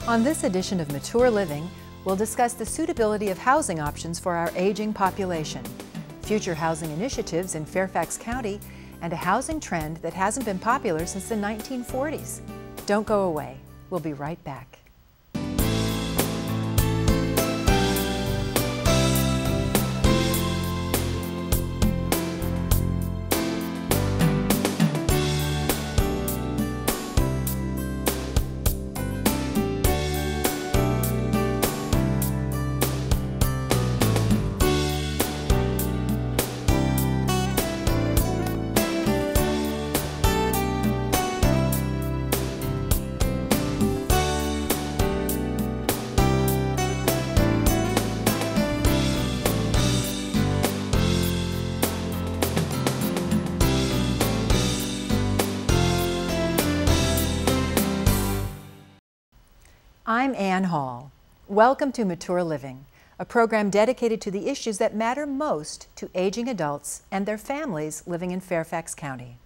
On this edition of Mature Living, we'll discuss the suitability of housing options for our aging population, future housing initiatives in Fairfax County, and a housing trend that hasn't been popular since the 1940s. Don't go away. We'll be right back. I'm Ann Hall. Welcome to Mature Living, a program dedicated to the issues that matter most to aging adults and their families living in Fairfax County.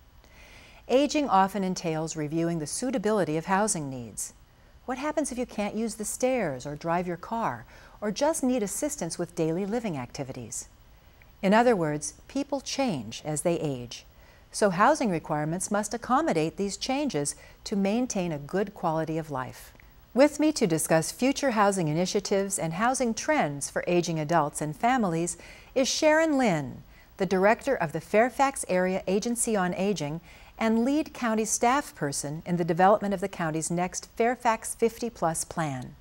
Aging often entails reviewing the suitability of housing needs. What happens if you can't use the stairs or drive your car, or just need assistance with daily living activities? In other words, people change as they age. So housing requirements must accommodate these changes to maintain a good quality of life. With me to discuss future housing initiatives and housing trends for aging adults and families is Sharon Lynn, the director of the Fairfax Area Agency on Aging and lead county staff person in the development of the county's next Fairfax 50+ plan.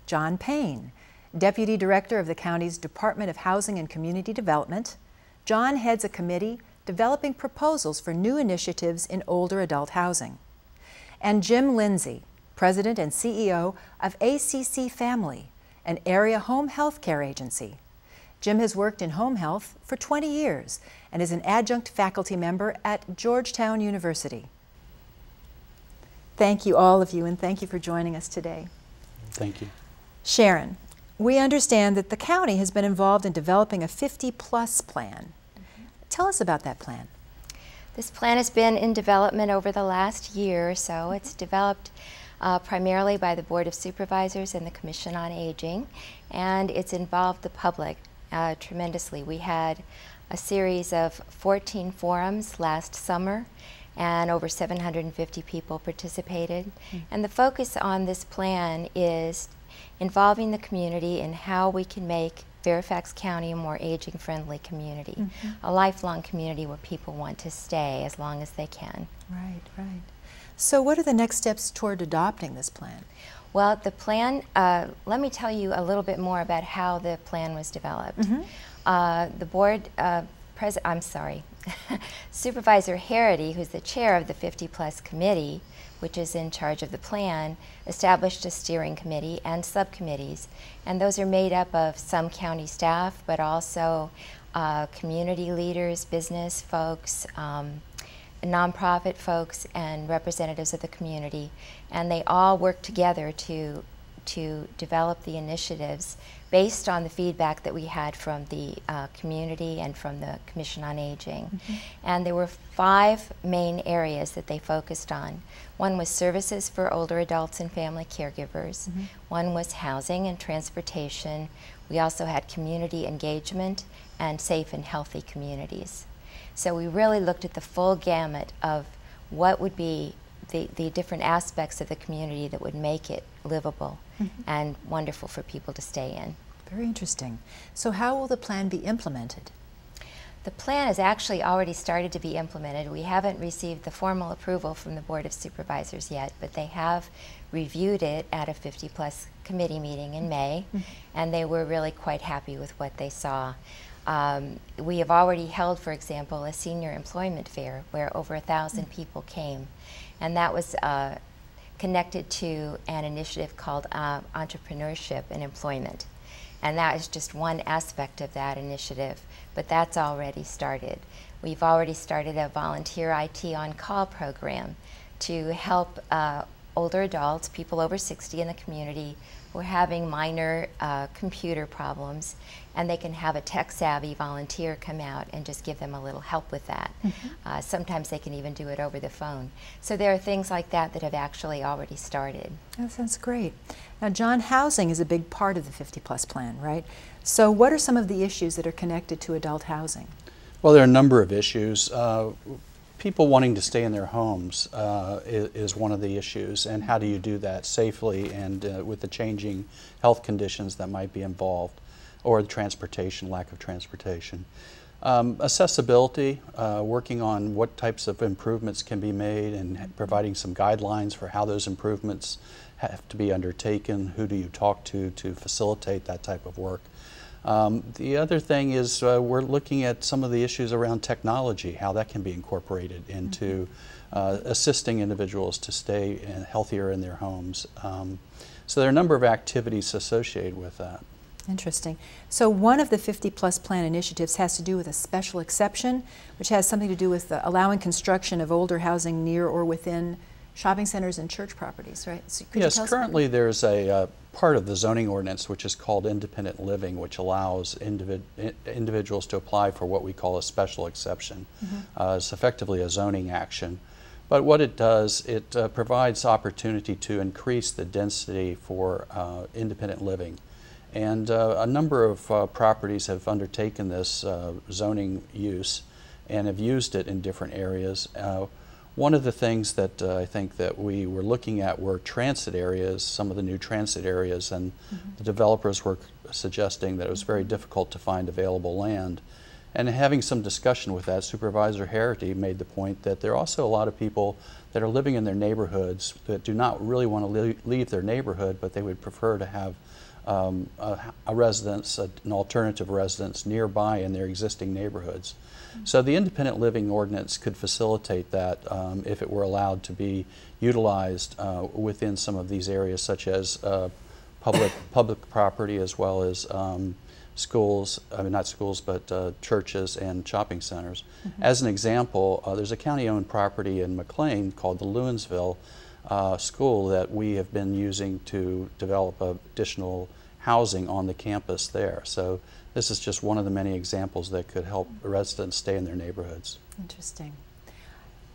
John Payne, deputy director of the county's Department of Housing and Community Development. John heads a committee developing proposals for new initiatives in older adult housing. And Jim Lindsay, President and CEO of ACC Family, an area home health care agency. Jim has worked in home health for 20 years and is an adjunct faculty member at Georgetown University. Thank you, all of you, and thank you for joining us today. Thank you. Sharon, we understand that the county has been involved in developing a 50+ plan. Tell us about that plan. This plan has been in development over the last year or so. It's developed primarily by the Board of Supervisors and the Commission on Aging, and it's involved the public tremendously. We had a series of 14 forums last summer, and over 750 people participated. And the focus on this plan is involving the community in how we can make Fairfax County a more aging-friendly community, a lifelong community where people want to stay as long as they can. Right, right. So what are the next steps toward adopting this plan? Well, the plan, let me tell you a little bit more about how the plan was developed. The board, Supervisor Harity, who's the chair of the 50+ committee, which is in charge of the plan, established a steering committee and subcommittees. And those are made up of some county staff, but also community leaders, business folks, nonprofit folks, and representatives of the community, and they all work together to develop the initiatives based on the feedback that we had from the community and from the Commission on Aging. And there were 5 main areas that they focused on. One was services for older adults and family caregivers. One was housing and transportation. We also had community engagement and safe and healthy communities. So we really looked at the full gamut of what would be the different aspects of the community that would make it livable and wonderful for people to stay in. Very interesting. So how will the plan be implemented? The plan has actually already started to be implemented. We haven't received the formal approval from the Board of Supervisors yet, but they have reviewed it at a 50+ committee meeting in May, and they were really quite happy with what they saw. We have already held, for example, a senior employment fair where over 1,000 people came, and that was connected to an initiative called Entrepreneurship and Employment. And that is just one aspect of that initiative, but that's already started. We've already started a volunteer IT on-call program to help older adults, people over 60 in the community, who are having minor computer problems, and they can have a tech-savvy volunteer come out and just give them a little help with that. Sometimes they can even do it over the phone. So there are things like that that have actually already started. That sounds great. Now, John, housing is a big part of the 50-plus plan, right? So what are some of the issues that are connected to adult housing? Well, there are a number of issues. People wanting to stay in their homes is one of the issues, and how do you do that safely and with the changing health conditions that might be involved, or the transportation, lack of transportation. Accessibility, working on what types of improvements can be made and providing some guidelines for how those improvements have to be undertaken. Who do you talk to facilitate that type of work? The other thing is we're looking at some of the issues around technology, how that can be incorporated into assisting individuals to stay healthier in their homes. So there are a number of activities associated with that. Interesting. So one of the 50-plus plan initiatives has to do with a special exception, which has something to do with allowing construction of older housing near or within shopping centers and church properties, right? So yes, currently there's a part of the zoning ordinance which is called independent living, which allows individuals to apply for what we call a special exception. It's effectively a zoning action. But what it does, it provides opportunity to increase the density for independent living. And a number of properties have undertaken this zoning use and have used it in different areas. One of the things that I think that we were looking at were transit areas, some of the new transit areas, and the developers were suggesting that it was very difficult to find available land. And having some discussion with that, Supervisor Harity made the point that there are also a lot of people that are living in their neighborhoods that do not really want to leave their neighborhood, but they would prefer to have a residence, an alternative residence nearby in their existing neighborhoods. So the independent living ordinance could facilitate that if it were allowed to be utilized within some of these areas, such as public property, as well as schools, I mean not schools, but churches and shopping centers. As an example, there's a county-owned property in McLean called the Lewinsville School that we have been using to develop additional housing on the campus there. So this is just one of the many examples that could help residents stay in their neighborhoods. Interesting.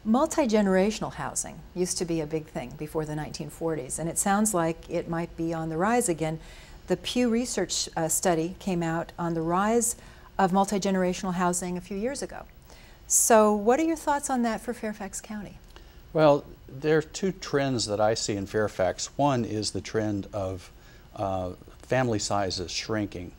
Multi-generational housing used to be a big thing before the 1940s, and it sounds like it might be on the rise again. The Pew Research study came out on the rise of multi-generational housing a few years ago. So what are your thoughts on that for Fairfax County? Well, there are two trends that I see in Fairfax. One is the trend of family sizes shrinking.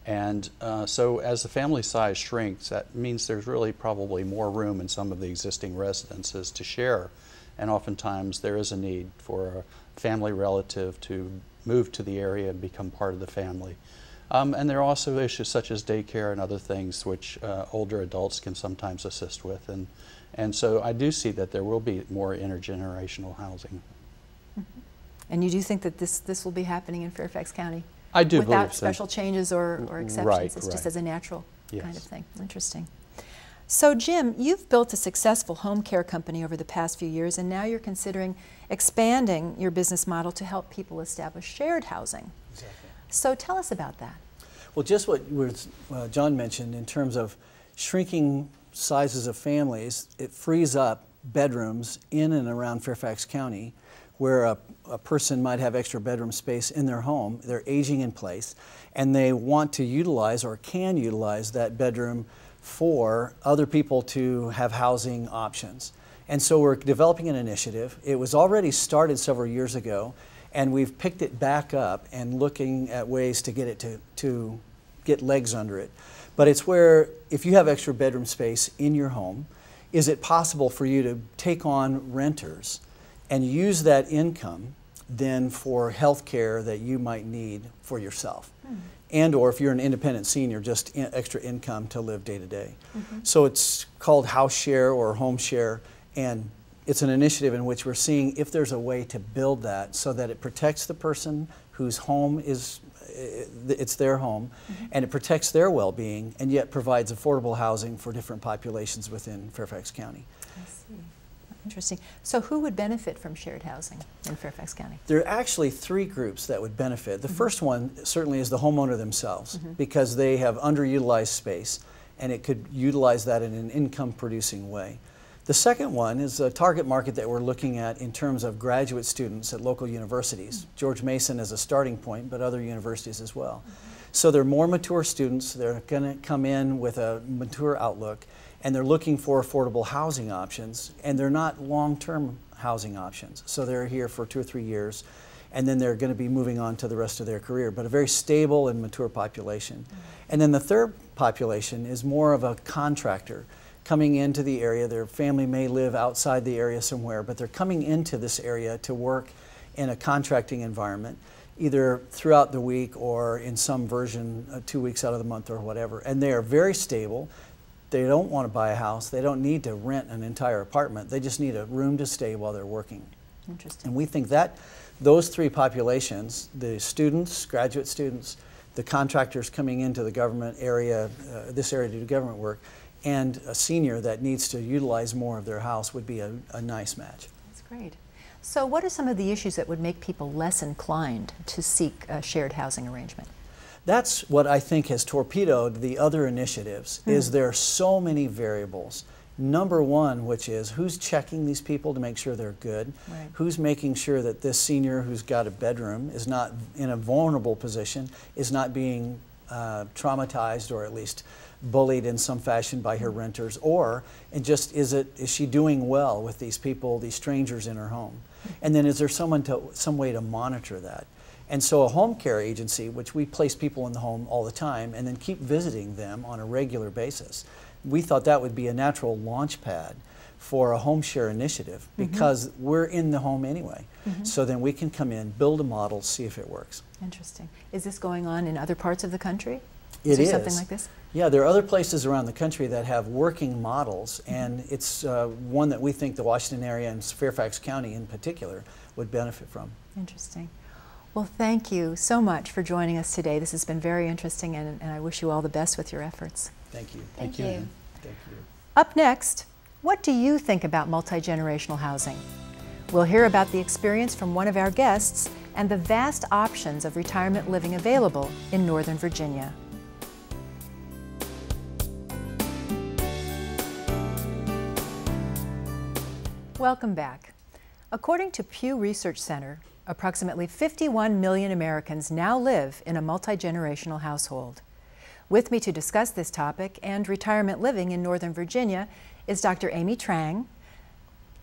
And so as the family size shrinks, that means there's really probably more room in some of the existing residences to share. And oftentimes there is a need for a family relative to move to the area and become part of the family. And there are also issues such as daycare and other things which older adults can sometimes assist with. And so I do see that there will be more intergenerational housing. And you do think that this will be happening in Fairfax County? I do without believe so. Special changes or exceptions? Right, it's just as a natural kind of thing. Yes. Interesting. So Jim, you've built a successful home care company over the past few years, and now you're considering expanding your business model to help people establish shared housing. Exactly. So tell us about that. Well, just what John mentioned in terms of shrinking sizes of families, it frees up bedrooms in and around Fairfax County where a person might have extra bedroom space in their home. They're aging in place, and they want to utilize or can utilize that bedroom for other people to have housing options. And so we're developing an initiative. It was already started several years ago, and we've picked it back up and looking at ways to get it to get legs under it. But it's where, if you have extra bedroom space in your home, is it possible for you to take on renters and use that income then for health care that you might need for yourself? And or if you're an independent senior, just extra income to live day to day. So it's called house share or home share, and it's an initiative in which we're seeing if there's a way to build that so that it protects the person whose home is, it's their home, and it protects their well-being, and yet provides affordable housing for different populations within Fairfax County. I see. Interesting. So who would benefit from shared housing in Fairfax County? There are actually 3 groups that would benefit. The first one certainly is the homeowner themselves, because they have underutilized space and it could utilize that in an income-producing way. The second one is a target market that we're looking at in terms of graduate students at local universities. George Mason as a starting point, but other universities as well. So they're more mature students. They're going to come in with a mature outlook, and they're looking for affordable housing options, and they're not long-term housing options. So they're here for 2 or 3 years, and then they're going to be moving on to the rest of their career, but a very stable and mature population. And then the third population is more of a contractor coming into the area. Their family may live outside the area somewhere, but they're coming into this area to work in a contracting environment, either throughout the week or in some version 2 weeks out of the month or whatever. And they are very stable. They don't want to buy a house. They don't need to rent an entire apartment. They just need a room to stay while they're working. Interesting. And we think that those 3 populations, the students, graduate students, the contractors coming into the government area, this area to do government work, and a senior that needs to utilize more of their house would be a nice match. That's great. So what are some of the issues that would make people less inclined to seek a shared housing arrangement? That's what I think has torpedoed the other initiatives, is there are so many variables. Number one, which is who's checking these people to make sure they're good, Right. who's making sure that this senior who's got a bedroom is not in a vulnerable position, is not being traumatized or at least bullied in some fashion by her renters, or and just is she doing well with these people, these strangers in her home? And then is there some way to monitor that? And so a home care agency, which we place people in the home all the time and then keep visiting them on a regular basis, we thought that would be a natural launch pad for a home share initiative, because we're in the home anyway. So then we can come in, build a model, see if it works. Interesting. Is this going on in other parts of the country? It there is. Something like this? Yeah, there are other places around the country that have working models, and it's one that we think the Washington area and Fairfax County in particular would benefit from. Interesting. Well, thank you so much for joining us today. This has been very interesting, and I wish you all the best with your efforts. Thank you. Thank you. Thank you. Up next, what do you think about multi-generational housing? We'll hear about the experience from one of our guests and the vast options of retirement living available in Northern Virginia. Welcome back. According to Pew Research Center, approximately 51 million Americans now live in a multi-generational household. With me to discuss this topic and retirement living in Northern Virginia is Dr. Amy Trang,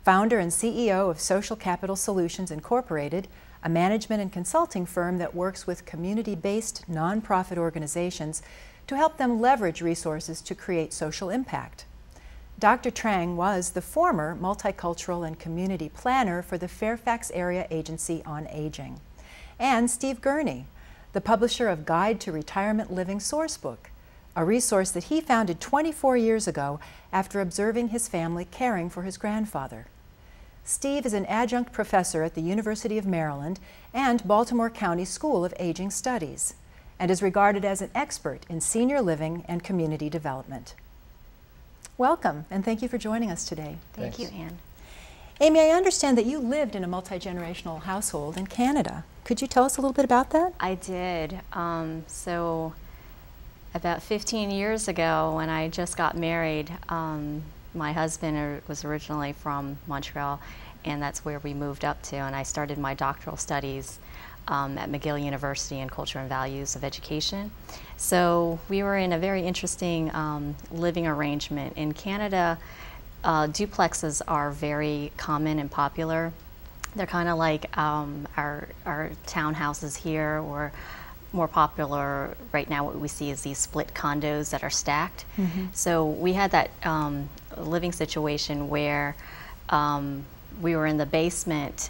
founder and CEO of Social Capital Solutions Incorporated, a management and consulting firm that works with community-based nonprofit organizations to help them leverage resources to create social impact. Dr. Trang was the former multicultural and community planner for the Fairfax Area Agency on Aging. And Steve Gurney, the publisher of Guide to Retirement Living Sourcebook, a resource that he founded 24 years ago after observing his family caring for his grandfather. Steve is an adjunct professor at the University of Maryland and Baltimore County School of Aging Studies, and is regarded as an expert in senior living and community development. Welcome, and thank you for joining us today. Thank you, Anne. Amy, I understand that you lived in a multi-generational household in Canada. Could you tell us a little bit about that? I did. So about 15 years ago, when I just got married, my husband was originally from Montreal, and that's where we moved up to, and I started my doctoral studies at McGill University in Culture and Values of Education. So we were in a very interesting living arrangement. In Canada, duplexes are very common and popular. They're kind of like our townhouses here, or more popular right now what we see is these split condos that are stacked. So we had that living situation where we were in the basement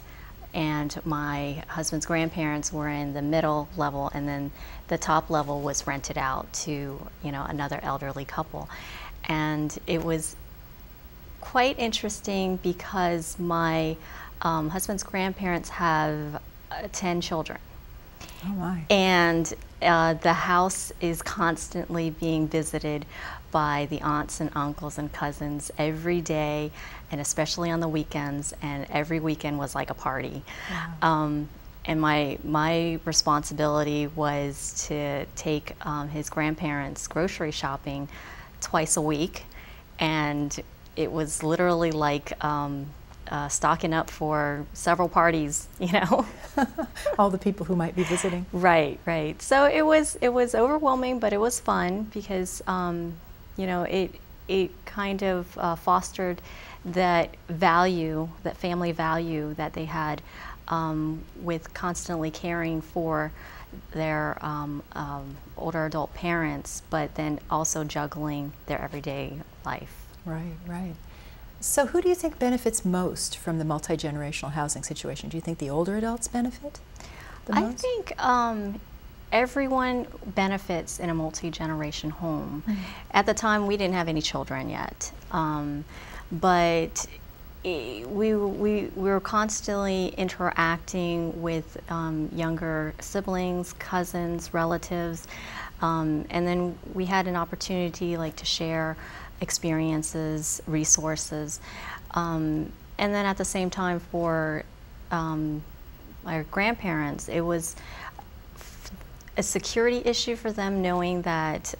and my husband's grandparents were in the middle level, and then the top level was rented out to, you know, another elderly couple. And it was quite interesting because my husband's grandparents have 10 children. Oh my. And the house is constantly being visited by the aunts and uncles and cousins every day, and especially on the weekends, and every weekend was like a party. Wow. And my responsibility was to take his grandparents grocery shopping twice a week, and it was literally like stocking up for several parties, you know. All the people who might be visiting. Right, right. So it was overwhelming, but it was fun because you know, it kind of fostered that value, that family value that they had with constantly caring for their older adult parents, but then also juggling their everyday life. Right, right. So who do you think benefits most from the multi-generational housing situation? Do you think the older adults benefit the most? I think everyone benefits in a multi-generation home. Mm-hmm. At the time, we didn't have any children yet, but we were constantly interacting with younger siblings, cousins, relatives, and then we had an opportunity like to share experiences, resources, and then at the same time for our grandparents, it was a security issue for them knowing that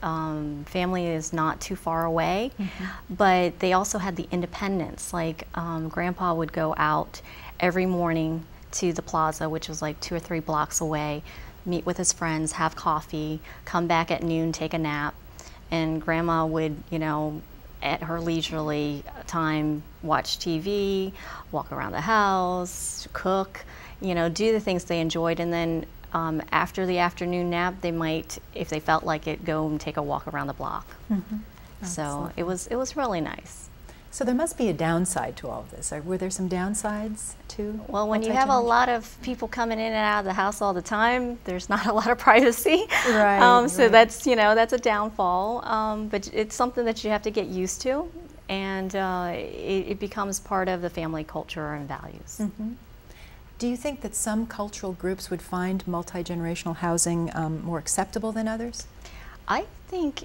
family is not too far away, mm-hmm. but they also had the independence. Like Grandpa would go out every morning to the plaza, which was like 2 or 3 blocks away, meet with his friends, have coffee, come back at noon, take a nap, and Grandma would, you know, at her leisurely time, watch TV, walk around the house, cook, you know, do the things they enjoyed, and then after the afternoon nap, they might, if they felt like it, go and take a walk around the block. Mm-hmm. So it was really nice. So there must be a downside to all of this. Were there some downsides too? Well, when you have a lot of people coming in and out of the house all the time, there's not a lot of privacy. Right. So right. that's, you know, that's a downfall. But it's something that you have to get used to, and it becomes part of the family culture and values. Mm-hmm. Do you think that some cultural groups would find multi-generational housing more acceptable than others? I think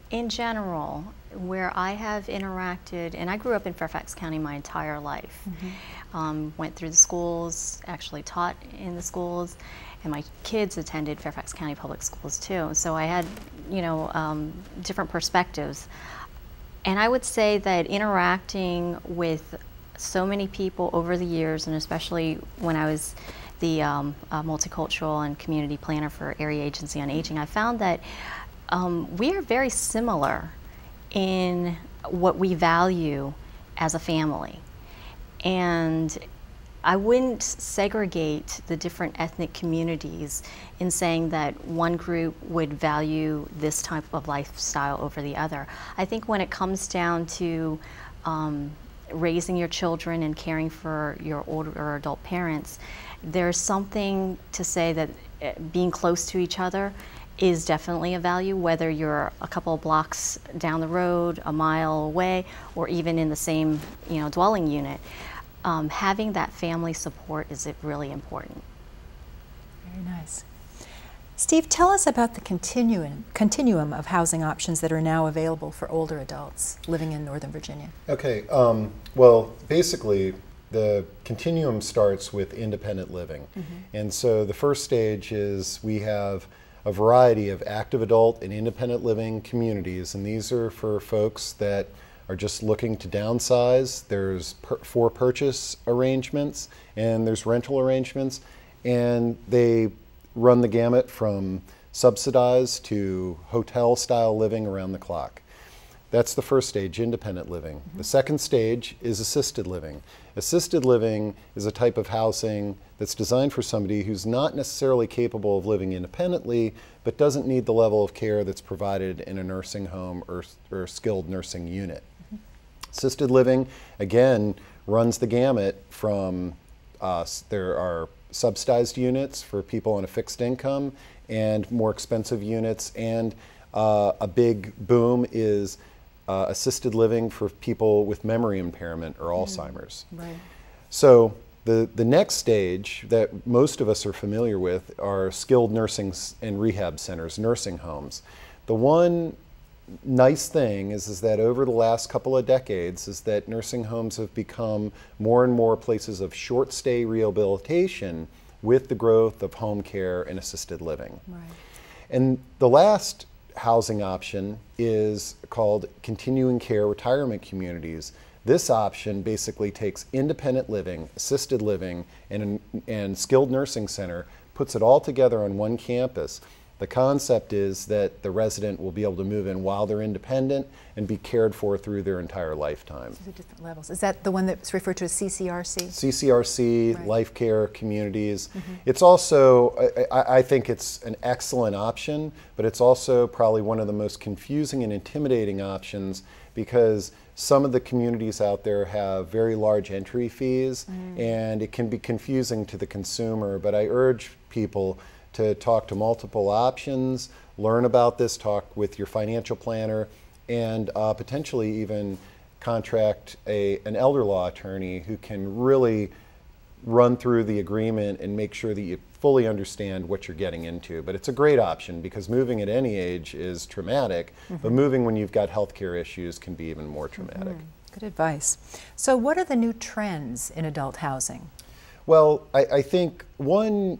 in general, where I have interacted, and I grew up in Fairfax County my entire life, mm-hmm. Went through the schools, actually taught in the schools, and my kids attended Fairfax County Public Schools too. So I had, you know, different perspectives. And I would say that interacting with so many people over the years, and especially when I was the multicultural and community planner for Area Agency on Aging, I found that we are very similar in what we value as a family. And I wouldn't segregate the different ethnic communities in saying that one group would value this type of lifestyle over the other. I think when it comes down to raising your children and caring for your older or adult parents, there's something to say that being close to each other is definitely a value, whether you're a couple of blocks down the road, a mile away, or even in the same, you know, dwelling unit. Having that family support is really important. Very nice. Steve, tell us about the continuum of housing options that are now available for older adults living in Northern Virginia. Okay, well, basically, the continuum starts with independent living. Mm-hmm. And so the first stage is we have a variety of active adult and independent living communities, and these are for folks that are just looking to downsize. There's for purchase arrangements, and there's rental arrangements, and they run the gamut from subsidized to hotel style living around the clock. That's the first stage, independent living. Mm-hmm. The second stage is assisted living. Assisted living is a type of housing that's designed for somebody who's not necessarily capable of living independently, but doesn't need the level of care that's provided in a nursing home or skilled nursing unit. Mm-hmm. Assisted living, again, runs the gamut from, there are subsidized units for people on a fixed income and more expensive units, and a big boom is assisted living for people with memory impairment or Alzheimer's. Right. So the next stage that most of us are familiar with are skilled nursing and rehab centers, nursing homes. The one nice thing is that over the last couple of decades is that nursing homes have become more and more places of short stay rehabilitation with the growth of home care and assisted living. Right. And the last housing option is called continuing care retirement communities. This option basically takes independent living, assisted living, and skilled nursing center, puts it all together on one campus. The concept is that the resident will be able to move in while they're independent and be cared for through their entire lifetime. So the different levels. Is that the one that's referred to as CCRC? CCRC, right. life care communities. It's also, I think it's an excellent option, but it's also probably one of the most confusing and intimidating options because some of the communities out there have very large entry fees and it can be confusing to the consumer, but I urge people to talk to multiple options, learn about this, talk with your financial planner, and potentially even contract an elder law attorney who can really run through the agreement and make sure that you fully understand what you're getting into. But it's a great option because moving at any age is traumatic, but moving when you've got healthcare issues can be even more traumatic. Good advice. So what are the new trends in adult housing? Well, I think one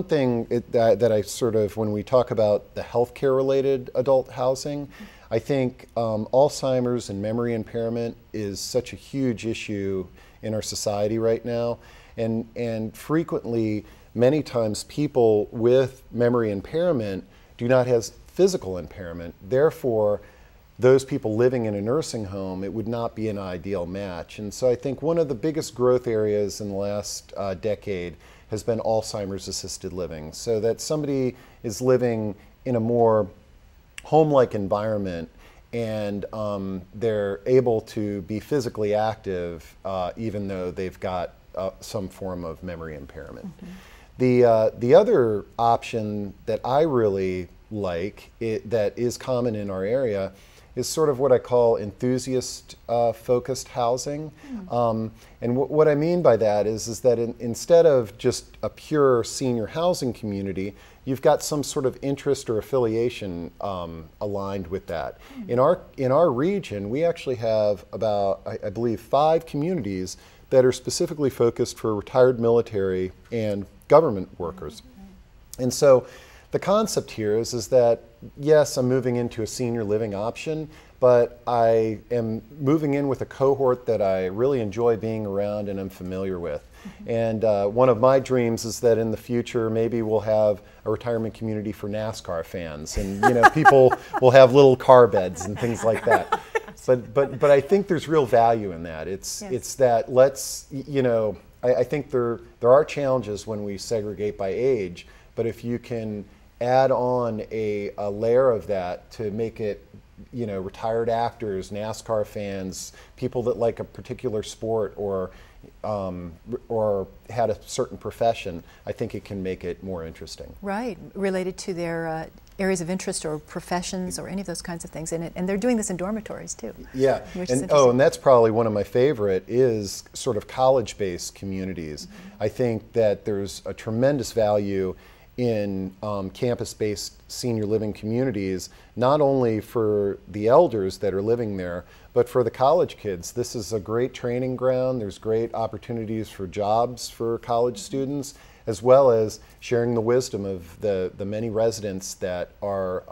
thing that I sort of, when we talk about the healthcare related adult housing, I think Alzheimer's and memory impairment is such a huge issue in our society right now. And frequently, many times people with memory impairment do not have physical impairment. Therefore, those people living in a nursing home, it would not be an ideal match. And so I think one of the biggest growth areas in the last decade has been Alzheimer's assisted living, so that somebody is living in a more home-like environment and they're able to be physically active even though they've got some form of memory impairment. The other option that I really like that is common in our area is sort of what I call enthusiast focused housing. And what I mean by that is that instead of just a pure senior housing community, you've got some sort of interest or affiliation aligned with that. In our region, we actually have about, I believe, 5 communities that are specifically focused for retired military and government workers. And so the concept here is that, yes, I'm moving into a senior living option, but I am moving in with a cohort that I really enjoy being around and I'm familiar with. And one of my dreams is that in the future, maybe we'll have a retirement community for NASCAR fans, and people will have little car beds and things like that. But I think there's real value in that. It's that I think there are challenges when we segregate by age, but if you can add on a layer of that to make it, retired actors, NASCAR fans, people that like a particular sport or had a certain profession, I think it can make it more interesting. Right, related to their areas of interest or professions or any of those kinds of things. And they're doing this in dormitories too. Yeah, and that's probably one of my favorite is sort of college-based communities. I think that there's a tremendous value in campus-based senior living communities, not only for the elders that are living there, but for the college kids. This is a great training ground. There's great opportunities for jobs for college students, as well as sharing the wisdom of the many residents that are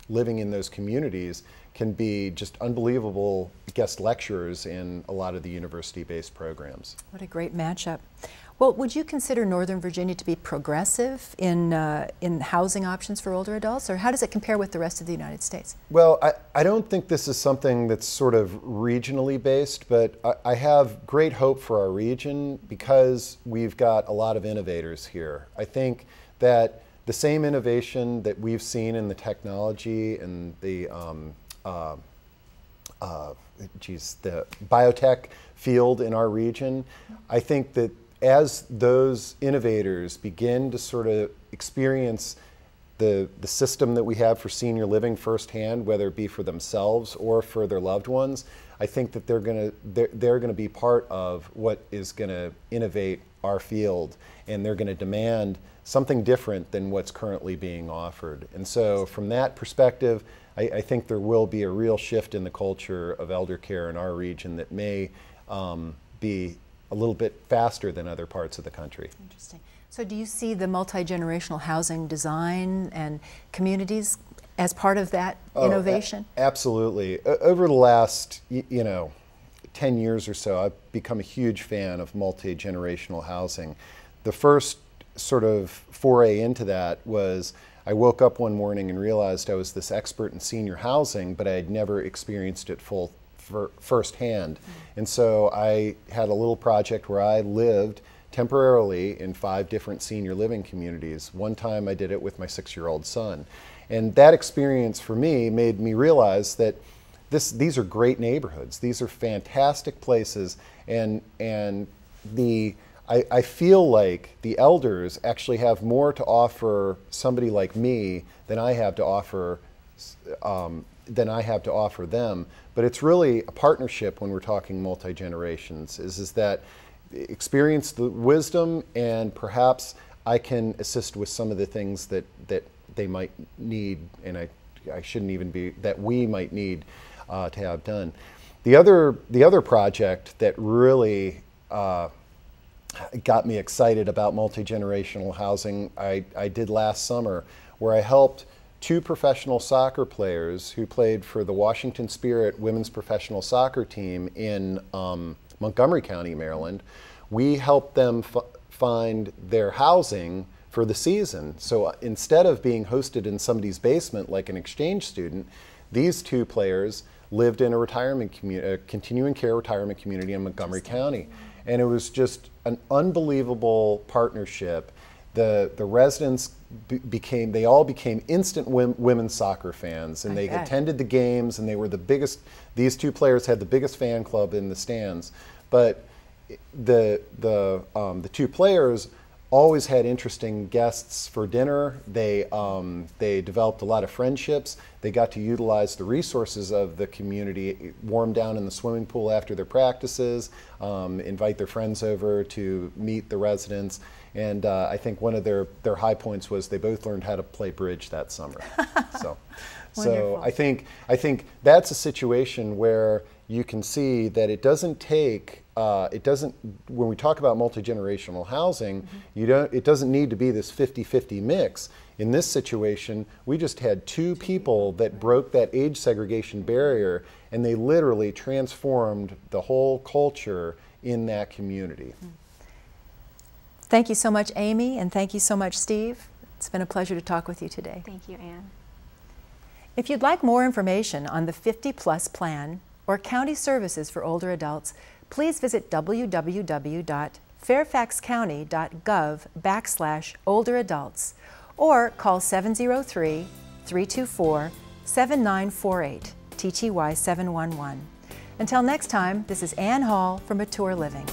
living in those communities can be just unbelievable guest lecturers in a lot of the university-based programs. What a great matchup. Well, would you consider Northern Virginia to be progressive in housing options for older adults, or how does it compare with the rest of the United States? Well, I don't think this is something that's sort of regionally based, but I have great hope for our region because we've got a lot of innovators here. I think that the same innovation that we've seen in the technology and the the biotech field in our region, I think that as those innovators begin to sort of experience the system that we have for senior living firsthand, whether it be for themselves or for their loved ones, I think that they're gonna be part of what is gonna innovate our field, and they're going to demand something different than what's currently being offered. And so from that perspective, I think there will be a real shift in the culture of elder care in our region that may be a little bit faster than other parts of the country. Interesting. So do you see the multi-generational housing design and communities as part of that innovation? Absolutely. Over the last, 10 years or so, I've become a huge fan of multi-generational housing. The first sort of foray into that was I woke up one morning and realized I was this expert in senior housing, but I had never experienced it firsthand. And so I had a little project where I lived temporarily in 5 different senior living communities. One time I did it with my 6-year-old son. And that experience for me made me realize that these are great neighborhoods. These are fantastic places, and I feel like the elders actually have more to offer somebody like me than I have to offer them. But it's really a partnership when we're talking multi-generations, is that experience the wisdom, and perhaps I can assist with some of the things that they might need, and I shouldn't even be, that we might need to have done. The other project that really got me excited about multi-generational housing I did last summer, where I helped 2 professional soccer players who played for the Washington Spirit women's professional soccer team in Montgomery County, Maryland. We helped them find their housing for the season. So instead of being hosted in somebody's basement like an exchange student, these 2 players lived in a retirement community, a continuing care retirement community in Montgomery County. And it was just an unbelievable partnership. The residents they all became instant women's soccer fans, and they attended the games, and they were the biggest. These 2 players had the biggest fan club in the stands. But the 2 players always had interesting guests for dinner. They developed a lot of friendships. They got to utilize the resources of the community, warm down in the swimming pool after their practices, invite their friends over to meet the residents. And I think one of their high points was they both learned how to play bridge that summer. So I think that's a situation where you can see that it doesn't take when we talk about multi-generational housing, it doesn't need to be this 50-50 mix. In this situation, we just had 2 people that broke that age segregation barrier, and they literally transformed the whole culture in that community. Thank you so much, Amy, and thank you so much, Steve. It's been a pleasure to talk with you today. Thank you, Anne. If you'd like more information on the 50-plus plan or county services for older adults, please visit www.fairfaxcounty.gov/olderadults or call 703-324-7948, TTY 711. Until next time, this is Ann Hall for Mature Living.